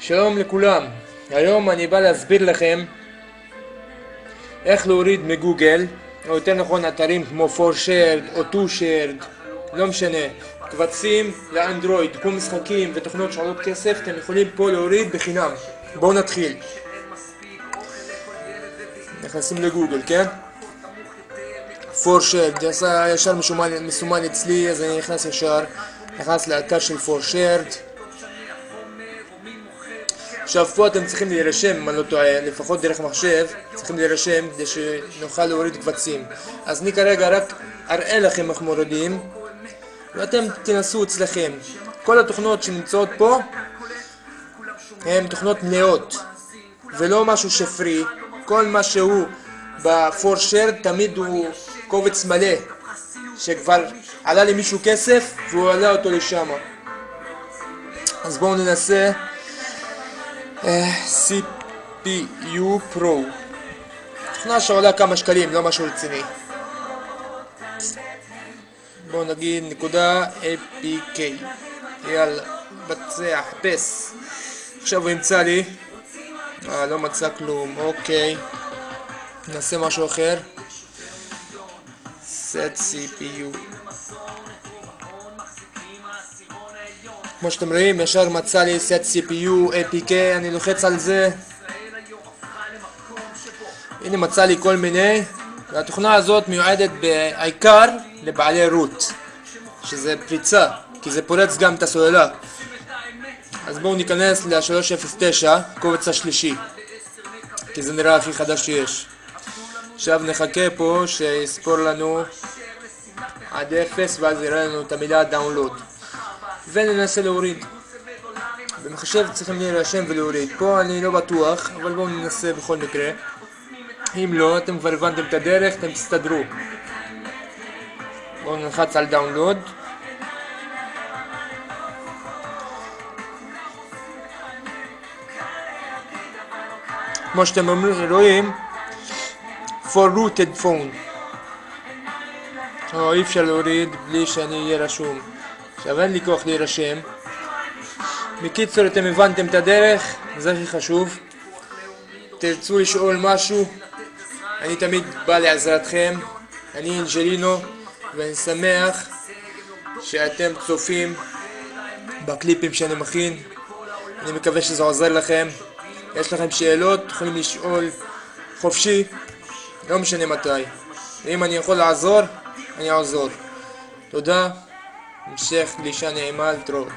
שלום לכולם, היום אני בא להסביר לכם איך להוריד מגוגל, או יותר נכון אתרים כמו 4shared או 2shared, לא משנה, קבצים לאנדרואיד, כמו משחקים ותוכנות שעולות כסף, אתם יכולים פה להוריד בחינם. בואו נתחיל. נכנסים לגוגל, כן? 4shared, ישר מסומן אצלי, אז אני נכנס לאתר של 4shared. עכשיו פה אתם צריכים להירשם, אם אני לא טועה, לפחות דרך מחשב, צריכים להירשם כדי שנוכל להוריד קבצים. אז אני כרגע רק אראה לכם איך מורידים, ואתם תנסו אצלכם. כל התוכנות שנמצאות פה הן תוכנות מלאות, ולא משהו שפרי. כל מה שהוא ב4shared תמיד הוא קובץ מלא, שכבר עלה למישהו כסף והוא עלה אותו לשם. אז בואו ננסה CPU Pro, תוכנה שעולה כמה שקלים, לא משהו רציני. בואו נגיד נקודה APK. יאללה, בצע, חפש. עכשיו הוא ימצא לי, לא מצא כלום. אוקיי, נעשה משהו אחר. Set CPU. כמו שאתם רואים, ישר מצא לי Set CPU, APK, אני לוחץ על זה. הנה מצא לי כל מיני, והתוכנה הזאת מיועדת בעיקר לבעלי רוט, שזה פריצה, כי זה פורץ גם את הסוללה. אז בואו ניכנס ל-309, קובץ השלישי, כי זה נראה הכי חדש שיש. עכשיו נחכה פה שיספור לנו עד 0, ואז יראה לנו את המילה דאונלוד. וננסה להוריד. במחשב צריכים להירשם ולהוריד. פה אני לא בטוח, אבל בואו ננסה בכל מקרה. אם לא, אתם כבר הבנתם את הדרך, אתם תסתדרו. בואו נלחץ על דאונלוד. כמו שאתם רואים, for rooted phone. אי אפשר להוריד בלי שאני אהיה רשום. עכשיו אין לי כוח להירשם. בקיצור, אתם הבנתם את הדרך, זה הכי חשוב. תרצו לשאול משהו, אני תמיד בא לעזרתכם. אני אנג'לינו, ואני שמח שאתם צופים בקליפים שאני מכין. אני מקווה שזה עוזר לכם. יש לכם שאלות, יכולים לשאול חופשי, לא משנה מתי. ואם אני יכול לעזור, אני אעזור. תודה. המשך גלישה נעימה, להתראות.